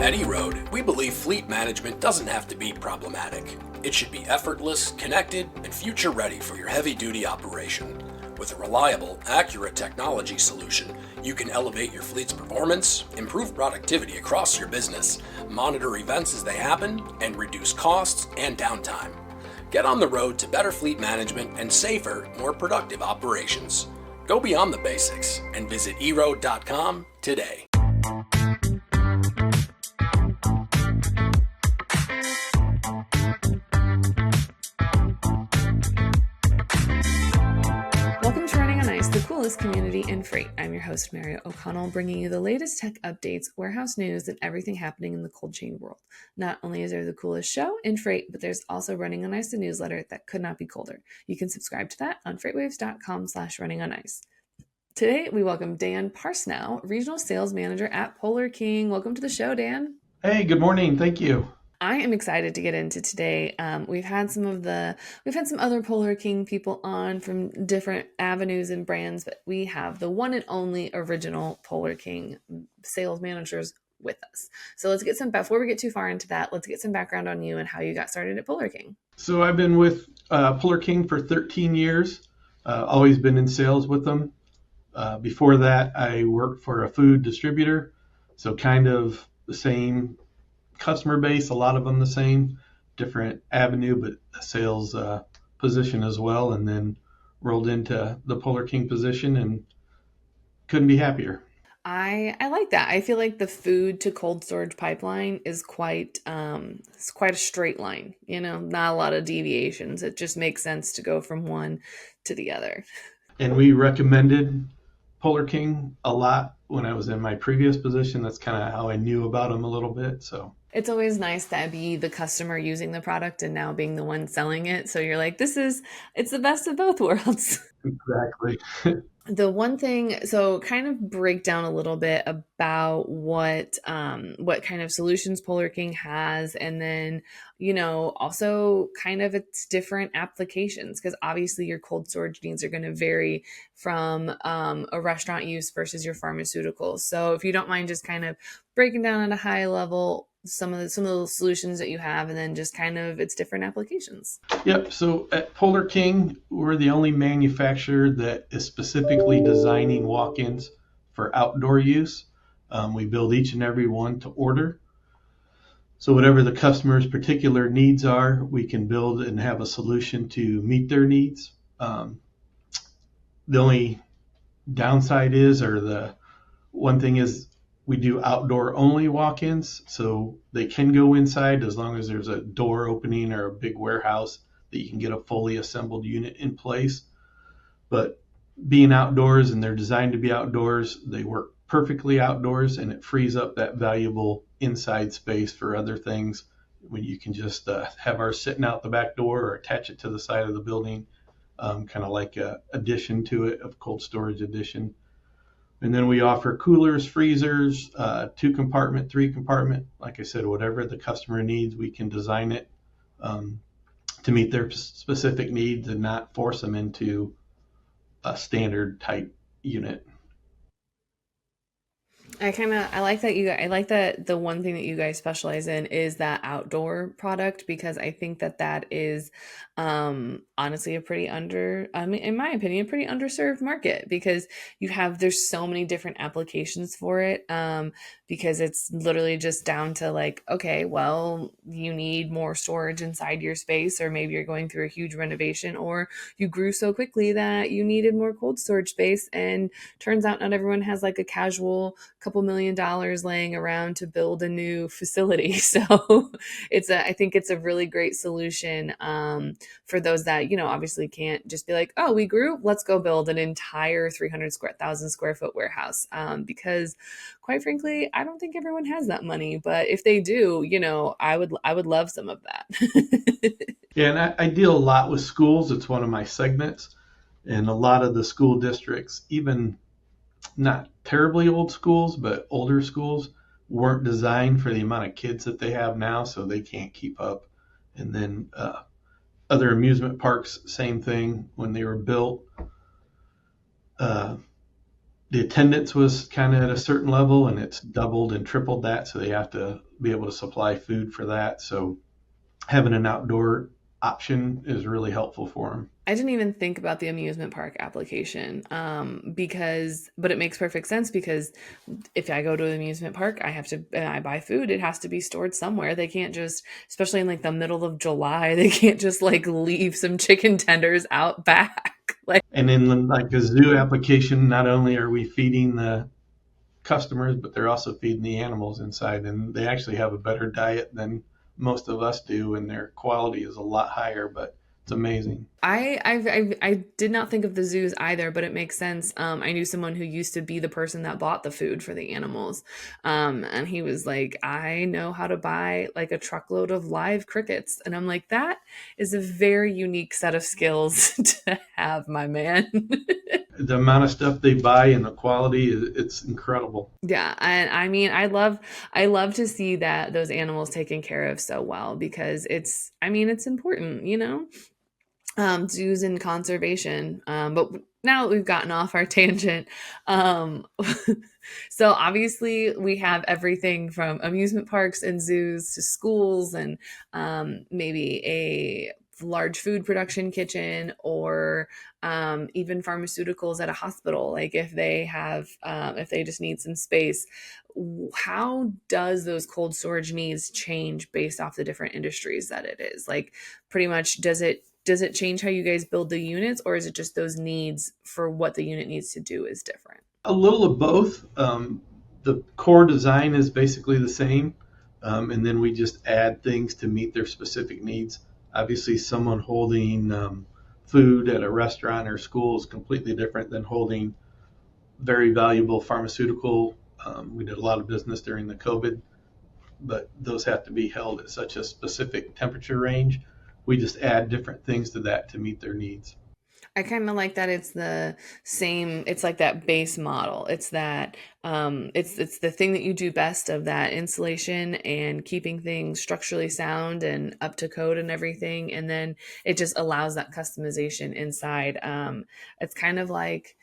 At E-Road, we believe fleet management doesn't have to be problematic. It should be effortless, connected, and future-ready for your heavy-duty operation. With a reliable, accurate technology solution, you can elevate your fleet's performance, improve productivity across your business, monitor events as they happen, and reduce costs and downtime. Get on the road to better fleet management and safer, more productive operations. Go beyond the basics and visit eroad.com today. Welcome to Running on Ice, the coolest community in freight. I'm your host, Mario O'Connell, bringing you the latest tech updates, warehouse news, and everything happening in the cold chain world. Not only is there the coolest show in freight, but there's also Running on Ice, the newsletter that could not be colder. You can subscribe to that on freightwaves.com/runningonIce. Today, we welcome Dan Parsnow, Regional Sales Manager at Polar King. Welcome to the show, Dan. Hey, good morning. Thank you. I am excited to get into today. We've had some other Polar King people on from different avenues and brands, but we have the one and only original Polar King sales managers with us. So before we get too far into that, let's get some background on you and how you got started at Polar King. So I've been with Polar King for 13 years, always been in sales with them. Before that, I worked for a food distributor, so kind of the same customer base, a lot of them the same, different avenue, but a sales position as well, and then rolled into the Polar King position and couldn't be happier. I like that. I feel like the food to cold storage pipeline is quite a straight line, not a lot of deviations. It just makes sense to go from one to the other. And we recommended Polar King a lot when I was in my previous position. That's kind of how I knew about them a little bit. So it's always nice to be the customer using the product and now being the one selling it. So you're like, it's the best of both worlds. Exactly. The one thing, so kind of break down a little bit about what kind of solutions Polar King has, and then, also kind of its different applications, because obviously your cold storage needs are going to vary from a restaurant use versus your pharmaceuticals. So if you don't mind just kind of breaking down at a high level some of the solutions that you have, and then just kind of its different applications. Yep. So at Polar King, we're the only manufacturer that is specifically designing walk-ins for outdoor use. We build each and every one to order. So whatever the customer's particular needs are, we can build and have a solution to meet their needs. The only downside the one thing is, we do outdoor only walk-ins, so they can go inside as long as there's a door opening or a big warehouse that you can get a fully assembled unit in place. But being outdoors, and they're designed to be outdoors, they work perfectly outdoors, and it frees up that valuable inside space for other things when you can just have ours sitting out the back door or attach it to the side of the building, kind of like a addition to it, of cold storage addition. And then we offer coolers, freezers, 2-compartment, 3-compartment. Like I said, whatever the customer needs, we can design it to meet their specific needs and not force them into a standard type unit. I like that the one thing that you guys specialize in is that outdoor product, because I think that is honestly a pretty in my opinion, a pretty underserved market, because there's so many different applications for it, because it's literally just down to like, okay, well, you need more storage inside your space, or maybe you're going through a huge renovation, or you grew so quickly that you needed more cold storage space, and turns out not everyone has like a casual couple $2 million laying around to build a new facility. So I think it's a really great solution for those that, obviously can't just be like, oh, we grew, let's go build an entire 300,000 square foot warehouse. Because quite frankly, I don't think everyone has that money, but if they do, I would love some of that. Yeah, and I deal a lot with schools. It's one of my segments, and a lot of the school districts, even not terribly old schools, but older schools, weren't designed for the amount of kids that they have now, so they can't keep up. And then other amusement parks, same thing. When they were built, the attendance was kind of at a certain level, and it's doubled and tripled that. So they have to be able to supply food for that. So having an outdoor option is really helpful for them. I didn't even think about the amusement park application, but it makes perfect sense because if I go to an amusement park, and I buy food, it has to be stored somewhere. They can't just, especially in like the middle of July, they can't just like leave some chicken tenders out back. Like, And in like a zoo application, not only are we feeding the customers, but they're also feeding the animals inside, and they actually have a better diet than most of us do, and their quality is a lot higher. But it's amazing. I did not think of the zoos either, but it makes sense. I knew someone who used to be the person that bought the food for the animals, and he was like, "I know how to buy like a truckload of live crickets," and I'm like, "That is a very unique set of skills to have, my man." The amount of stuff they buy and the quality, it's incredible. Yeah, and I mean, I love to see that those animals taken care of so well because I mean, it's important, you know. Zoos and conservation. But now that we've gotten off our tangent, um, so obviously we have everything from amusement parks and zoos to schools and maybe a large food production kitchen or even pharmaceuticals at a hospital. Like if they just need some space, how does those cold storage needs change based off the different industries that it is? Like pretty much does it change how you guys build the units, or is it just those needs for what the unit needs to do is different? A little of both. The core design is basically the same, and then we just add things to meet their specific needs. Obviously, someone holding food at a restaurant or school is completely different than holding very valuable pharmaceutical. We did a lot of business during the COVID, but those have to be held at such a specific temperature range. We just add different things to that to meet their needs. I kind of like that it's the same, it's like that base model. It's that it's the thing that you do best of that insulation and keeping things structurally sound and up to code and everything. And then it just allows that customization inside. It's kind of like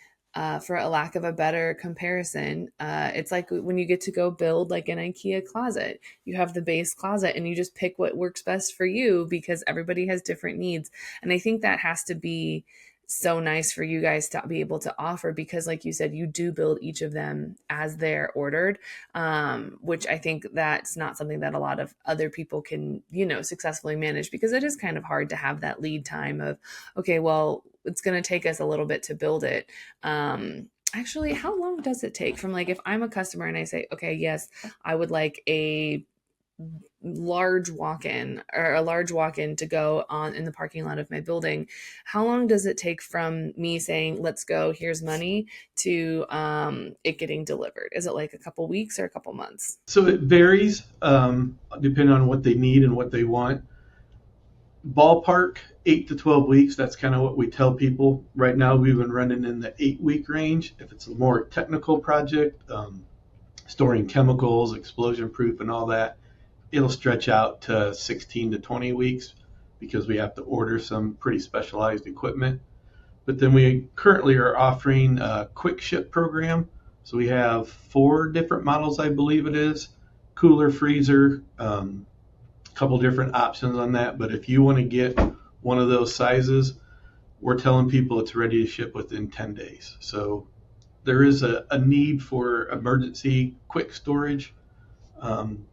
for a lack of a better comparison, it's like when you get to go build like an IKEA closet. You have the base closet and you just pick what works best for you because everybody has different needs. And I think that has to be so nice for you guys to be able to offer because like you said, you do build each of them as they're ordered, which I think that's not something that a lot of other people can, you know, successfully manage because it is kind of hard to have that lead time of, okay, well, it's going to take us a little bit to build it. Actually, how long does it take from like if I'm a customer and I say, okay, yes, I would like a large walk-in to go on in the parking lot of my building, how long does it take from me saying let's go, here's money, to it getting delivered? Is it like a couple weeks or a couple months? So it varies depending on what they need and what they want. Ballpark 8 to 12 weeks. That's kind of what we tell people. Right now we've been running in the 8-week range. If it's a more technical project, storing chemicals, explosion proof and all that, it'll stretch out to 16 to 20 weeks because we have to order some pretty specialized equipment. But then we currently are offering a quick ship program. So we have 4 different models, I believe it is, cooler, freezer, a couple different options on that. But if you want to get one of those sizes, we're telling people it's ready to ship within 10 days. So there is a need for emergency quick storage. And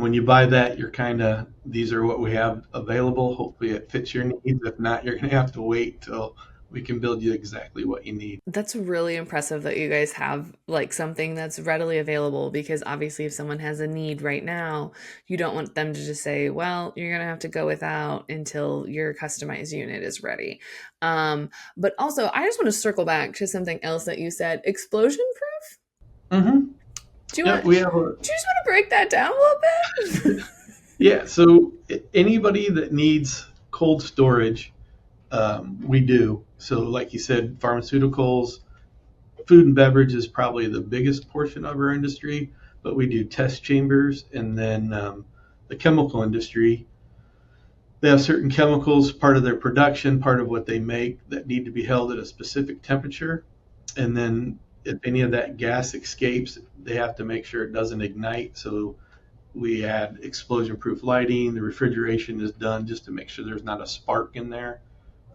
when you buy that, you're kind of, these are what we have available. Hopefully it fits your needs. If not, you're going to have to wait till we can build you exactly what you need. That's really impressive that you guys have like something that's readily available because obviously if someone has a need right now, you don't want them to just say, well, you're going to have to go without until your customized unit is ready. But also, I just want to circle back to something else that you said, explosion proof? Mm-hmm. Do you Yeah, want? we Do have you just want to break that down a little bit? yeah. So anybody that needs cold storage, we do. So like you said, pharmaceuticals, food and beverage is probably the biggest portion of our industry, but we do test chambers, and then the chemical industry. They have certain chemicals, part of their production, part of what they make, that need to be held at a specific temperature. And then if any of that gas escapes, they have to make sure it doesn't ignite. So we add explosion proof lighting. The refrigeration is done just to make sure there's not a spark in there.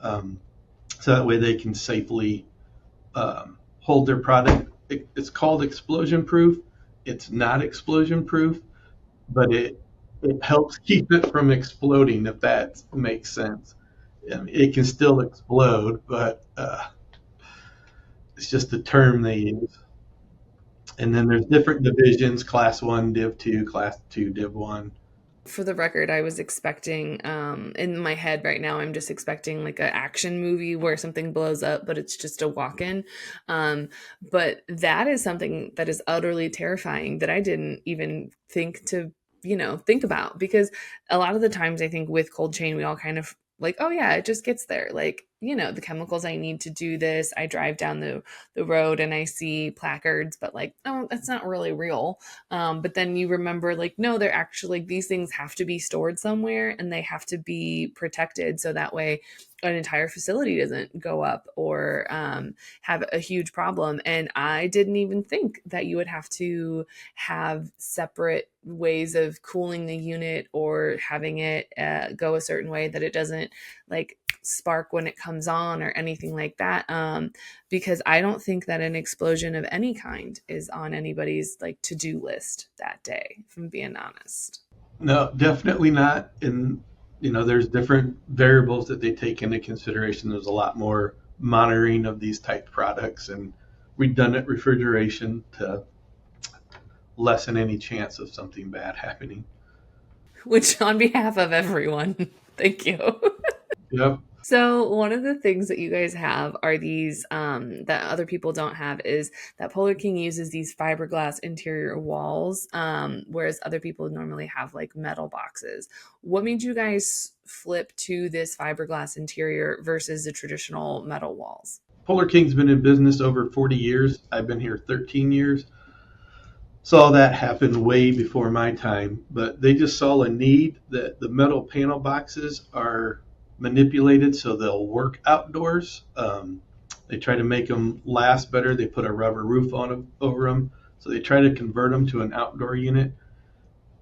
Um, so that way they can safely hold their product. It's called explosion proof. It's not explosion proof, but it helps keep it from exploding, if that makes sense. It can still explode, but it's just the term they use. And then there's different divisions: class one, div two, class two, div one. For the record, I was expecting, in my head right now, I'm just expecting like an action movie where something blows up, but it's just a walk-in. Um, but that is something that is utterly terrifying that I didn't even think to, think about, because a lot of the times I think with cold chain, we all kind of like, oh yeah, it just gets there. Like, the chemicals I need to do this. I drive down the road and I see placards, but like, oh, that's not really real. But then you remember, like, no, they're actually, like, these things have to be stored somewhere and they have to be protected. So that way an entire facility doesn't go up or have a huge problem. And I didn't even think that you would have to have separate ways of cooling the unit or having it go a certain way that it doesn't like spark when it comes on or anything like that. Because I don't think that an explosion of any kind is on anybody's like to-do list that day, if I'm being honest. No, definitely not. And there's different variables that they take into consideration. There's a lot more monitoring of these type products and redundant refrigeration to lessen any chance of something bad happening. Which, on behalf of everyone, thank you. Yep. So one of the things that you guys have are these that other people don't have is that Polar King uses these fiberglass interior walls, whereas other people normally have like metal boxes. What made you guys flip to this fiberglass interior versus the traditional metal walls? Polar King's been in business over 40 years. I've been here 13 years. Saw that happen way before my time, but they just saw a need that the metal panel boxes are manipulated so they'll work outdoors. They try to make them last better. They put a rubber roof on them, over them, so they try to convert them to an outdoor unit.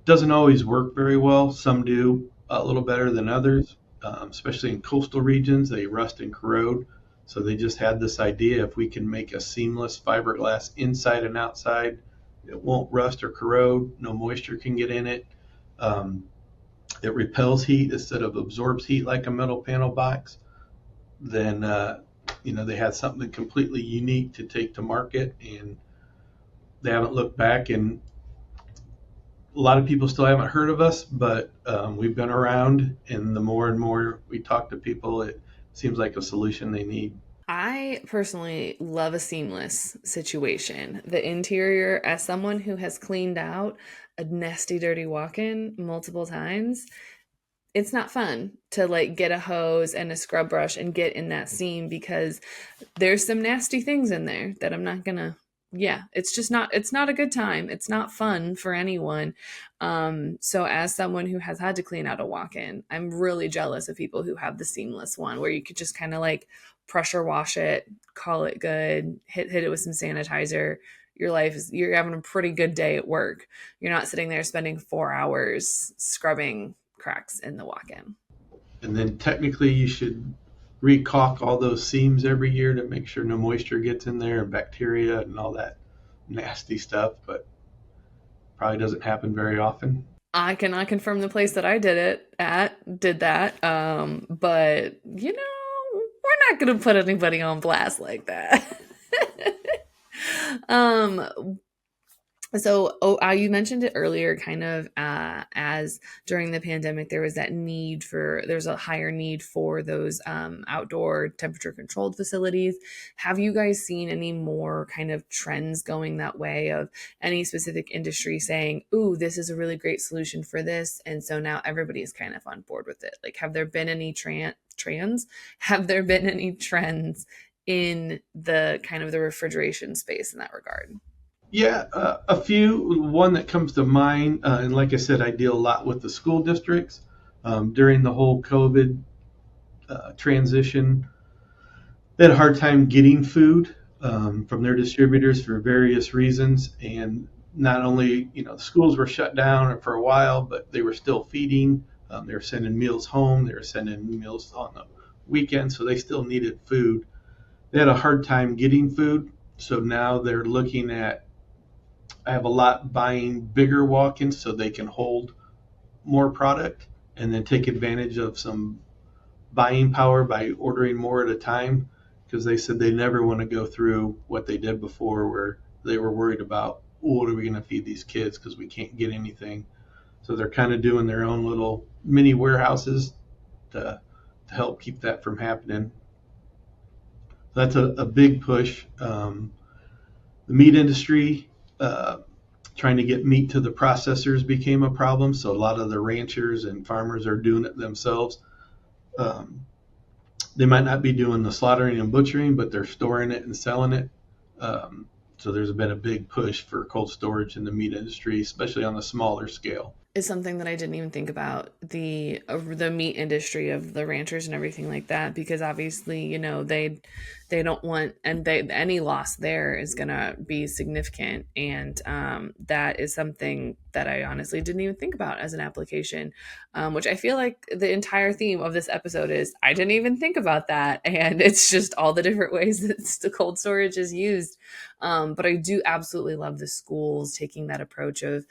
Doesn't always work very well. Some do a little better than others, especially in coastal regions. They rust and corrode. So they just had this idea: if we can make a seamless fiberglass inside and outside, it won't rust or corrode. No moisture can get in it. It repels heat instead of absorbs heat like a metal panel box. Then they had something completely unique to take to market, and they haven't looked back. And a lot of people still haven't heard of us, but we've been around, and the more and more we talk to people, it seems like a solution they need. I personally love a seamless situation. The interior, as someone who has cleaned out a nasty, dirty walk-in multiple times, it's not fun to like get a hose and a scrub brush and get in that seam because there's some nasty things in there that I'm not gonna. Yeah, it's not a good time. It's not fun for anyone. So as someone who has had to clean out a walk-in, I'm really jealous of people who have the seamless one where you could just kind of like pressure wash it, call it good, hit it with some sanitizer. You're having a pretty good day at work. You're not sitting there spending 4 hours scrubbing cracks in the walk-in. And then technically you should recaulk all those seams every year to make sure no moisture gets in there and bacteria and all that nasty stuff, but probably doesn't happen very often. I cannot confirm the place that I did that. But we're not going to put anybody on blast like that. So you mentioned it earlier, kind of as during the pandemic, there was a higher need for those outdoor temperature controlled facilities. Have you guys seen any more kind of trends going that way of any specific industry saying, ooh, this is a really great solution for this? And so now everybody is kind of on board with it. Like, have there been any Have there been any trends in the kind of the refrigeration space in that regard? Yeah, a few. One that comes to mind, and like I said, I deal a lot with the school districts. During the whole COVID transition, they had a hard time getting food. from their distributors for various reasons. And not only, the schools were shut down for a while, but they were still feeding. They were sending meals home. They were sending meals on the weekend, so they still needed food. They had a hard time getting food, so now they're looking at, I have a lot buying bigger walk-ins so they can hold more product and then take advantage of some buying power by ordering more at a time, because they said they never want to go through what they did before where they were worried about, "Oh, what are we going to feed these kids because we can't get anything." So they're kind of doing their own little mini warehouses to help keep that from happening. That's a big push. The meat industry, uh, trying to get meat to the processors became a problem. So a lot of the ranchers and farmers are doing it themselves. Um, they might not be doing the slaughtering and butchering, but they're storing it and selling it. So there's been a big push for cold storage in the meat industry, especially on the smaller scale. Is something that I didn't even think about, the meat industry of the ranchers and everything like that, because obviously, they don't want, and they, any loss there is gonna be significant, and that is something that I honestly didn't even think about as an application, which I feel like the entire theme of this episode is I didn't even think about that, and it's just all the different ways that the cold storage is used. But I do absolutely love the schools taking that approach of,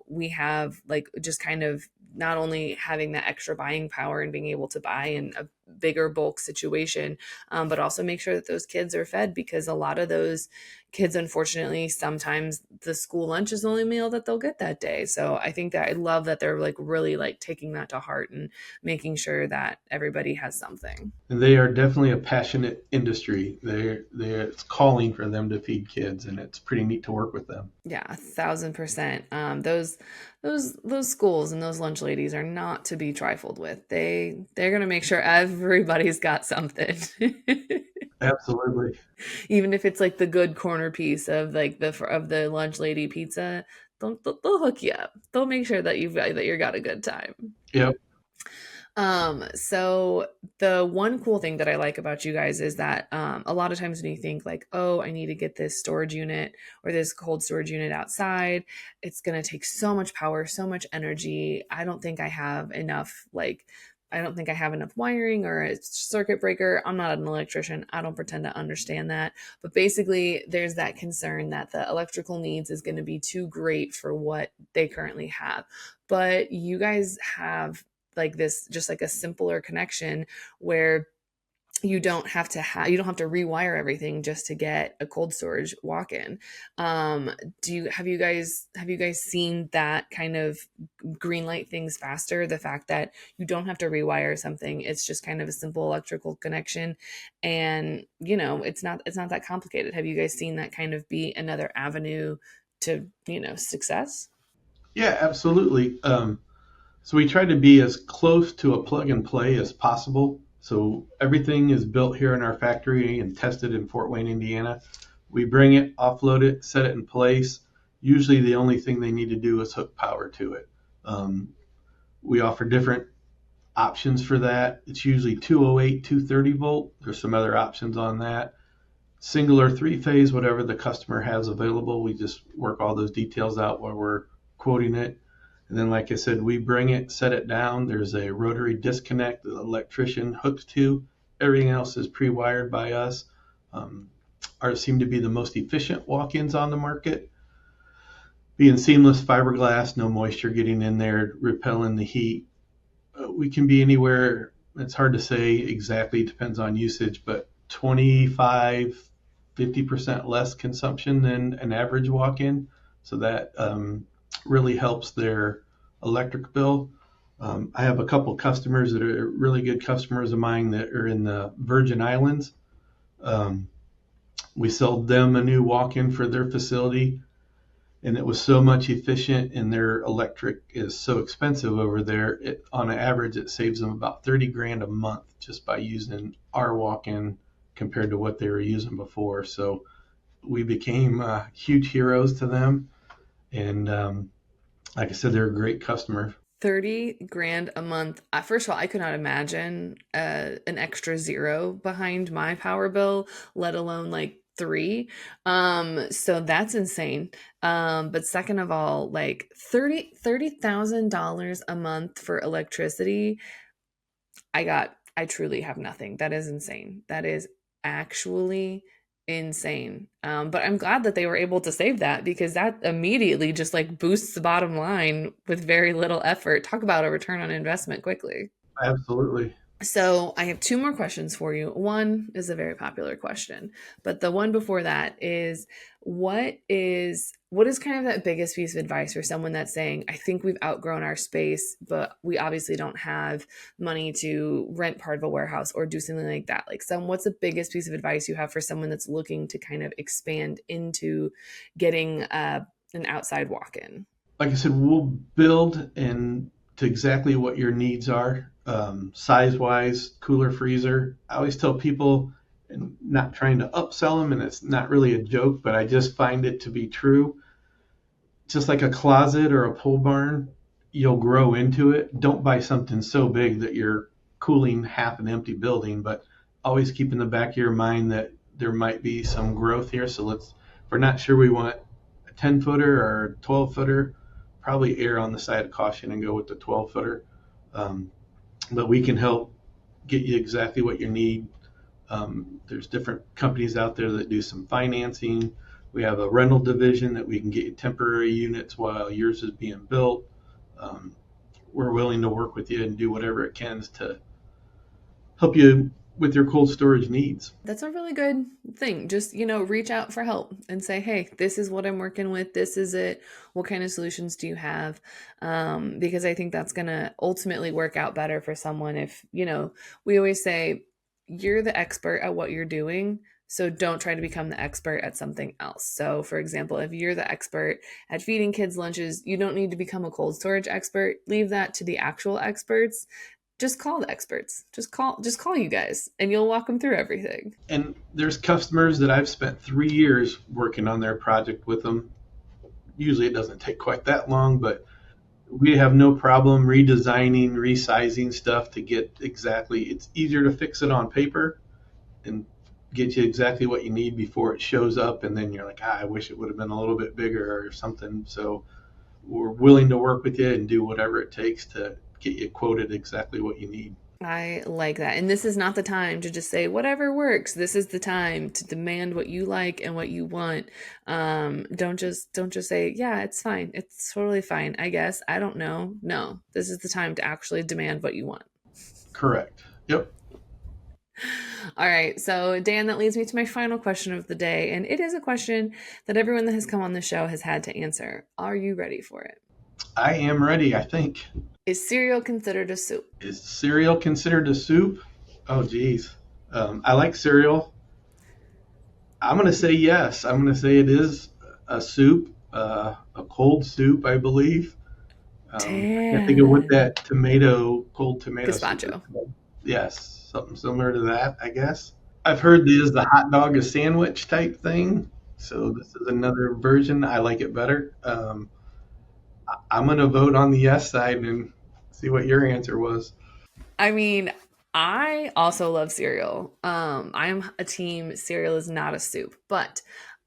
we have like just kind of not only having that extra buying power and being able to buy in a bigger bulk situation, but also make sure that those kids are fed, because a lot of those kids, unfortunately, sometimes the school lunch is the only meal that they'll get that day. So I think that I love that they're like really like taking that to heart and making sure that everybody has something. And they are definitely a passionate industry. It's calling for them to feed kids, and it's pretty neat to work with them. Yeah, 1,000%. Those schools and those lunch ladies are not to be trifled with. They're gonna make sure everybody's got something. Absolutely. Even if it's like the good corner piece of like the lunch lady pizza, they'll hook you up. They'll make sure that you got a good time. Yep. So the one cool thing that I like about you guys is that a lot of times when you think like, oh, I need to get this storage unit or this cold storage unit outside, it's going to take so much power, so much energy. I don't think I have enough wiring or a circuit breaker. I'm not an electrician. I don't pretend to understand that. But basically, there's that concern that the electrical needs is going to be too great for what they currently have. But you guys have like this, just like a simpler connection where you don't have to rewire everything just to get a cold storage walk-in. Have you guys seen that kind of green light things faster, the fact that you don't have to rewire something, it's just kind of a simple electrical connection, and it's not that complicated? Have you guys seen that kind of be another avenue to success? Yeah, absolutely. So we try to be as close to a plug and play as possible. So everything is built here in our factory and tested in Fort Wayne, Indiana. We bring it, offload it, set it in place. Usually the only thing they need to do is hook power to it. Um, we offer different options for that. It's usually 208, 230 volt. There's some other options on that. Single or three phase, whatever the customer has available. We just work all those details out while we're quoting it. And then, like I said, we bring it, set it down. There's a rotary disconnect that the electrician hooks to. Everything else is pre-wired by us. Um, Ours seem to be the most efficient walk-ins on the market. Being seamless fiberglass, no moisture getting in there, repelling the heat. We can be anywhere. It's hard to say exactly, depends on usage, but 25, 50% less consumption than an average walk-in. So that really helps their electric bill. I have a couple customers that are really good customers of mine that are in the Virgin Islands. Um, we sold them a new walk-in for their facility, and it was so much efficient, and their electric is so expensive over there. On average, it saves them about 30 grand a month just by using our walk-in compared to what they were using before. So we became huge heroes to them, and like I said, they're a great customer. 30 grand a month. First of all, I could not imagine an extra zero behind my power bill, let alone like three. So that's insane. But second of all, like $30,000 a month for electricity. I truly have nothing. That is insane. That is actually insane. But I'm glad that they were able to save that, because that immediately just like boosts the bottom line with very little effort. Talk about a return on investment quickly. Absolutely. So I have two more questions for you. One is a very popular question, but the one before that is what is kind of that biggest piece of advice for someone that's saying, I think we've outgrown our space, but we obviously don't have money to rent part of a warehouse or do something like that. Like what's the biggest piece of advice you have for someone that's looking to kind of expand into getting an outside walk-in? Like I said, we'll build and to exactly what your needs are, size wise, cooler, freezer. I always tell people, and not trying to upsell them, and it's not really a joke, but I just find it to be true. Just like a closet or a pole barn, you'll grow into it. Don't buy something so big that you're cooling half an empty building, but always keep in the back of your mind that there might be some growth here. So if we're not sure we want a 10 footer or a 12 footer, probably err on the side of caution and go with the 12 footer. But we can help get you exactly what you need. There's different companies out there that do some financing. We have a rental division that we can get you temporary units while yours is being built. We're willing to work with you and do whatever it can to help you with your cold storage needs. That's a really good thing. Just, reach out for help and say, hey, this is what I'm working with. This is it. What kind of solutions do you have? Because I think that's going to ultimately work out better for someone if, we always say, you're the expert at what you're doing. So don't try to become the expert at something else. So for example, if you're the expert at feeding kids lunches, you don't need to become a cold storage expert. Leave that to the actual experts. Just call the experts. Just call you guys and you'll walk them through everything. And there's customers that I've spent 3 years working on their project with them. Usually it doesn't take quite that long, but we have no problem redesigning, resizing stuff to get exactly, it's easier to fix it on paper and get you exactly what you need before it shows up. And then you're like, I wish it would have been a little bit bigger or something. So we're willing to work with you and do whatever it takes to get you quoted exactly what you need. I like that. And this is not the time to just say whatever works. This is the time to demand what you like and what you want. Don't just say, yeah, it's fine. It's totally fine. I guess. I don't know. No, this is the time to actually demand what you want. Correct. Yep. All right. So, Dan, that leads me to my final question of the day. And it is a question that everyone that has come on the show has had to answer. Are you ready for it? I am ready, I think. Is cereal considered a soup? Is cereal considered a soup? Oh, geez. I like cereal. I'm going to say yes. I'm going to say it is a soup, a cold soup, I believe. I can't think of what that cold tomato soup Gazpacho. is called. Yes, something similar to that, I guess. I've heard this the hot dog a sandwich type thing. So this is another version. I like it better. I'm going to vote on the yes side and see what your answer was. I mean, I also love cereal. I am a team cereal is not a soup, but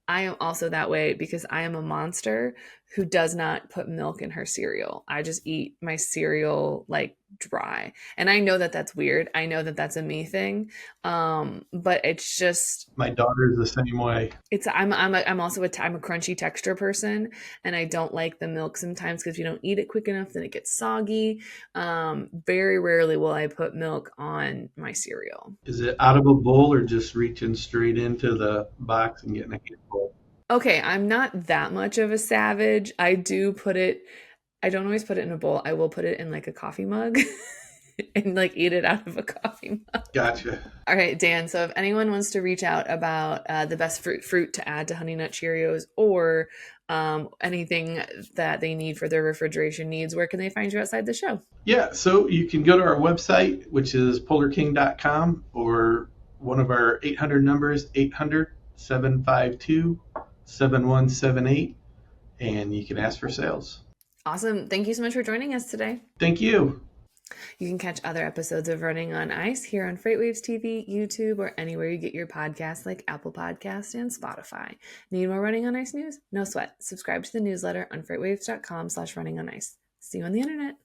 I am also that way because I am a monster who does not put milk in her cereal. I just eat my cereal like dry. And I know that that's weird. I know that that's a me thing. But it's just My daughter's the same way. I'm also I'm a crunchy texture person, and I don't like the milk sometimes because if you don't eat it quick enough, then it gets soggy. Very rarely will I put milk on my cereal. Is it out of a bowl or just reaching straight into the box and getting a handful? Okay, I'm not that much of a savage. I don't always put it in a bowl. I will put it in like a coffee mug and like eat it out of a coffee mug. Gotcha. All right, Dan. So if anyone wants to reach out about the best fruit to add to Honey Nut Cheerios or anything that they need for their refrigeration needs, where can they find you outside the show? Yeah, so you can go to our website, which is polarking.com, or one of our 800 numbers, 800-752-7178, and you can ask for sales. Awesome. Thank you so much for joining us today. Thank you. You can catch other episodes of Running on Ice here on FreightWaves TV, YouTube, or anywhere you get your podcasts like Apple Podcasts and Spotify. Need more Running on Ice news? No sweat. Subscribe to the newsletter on freightwaves.com/runningonIce. See you on the internet.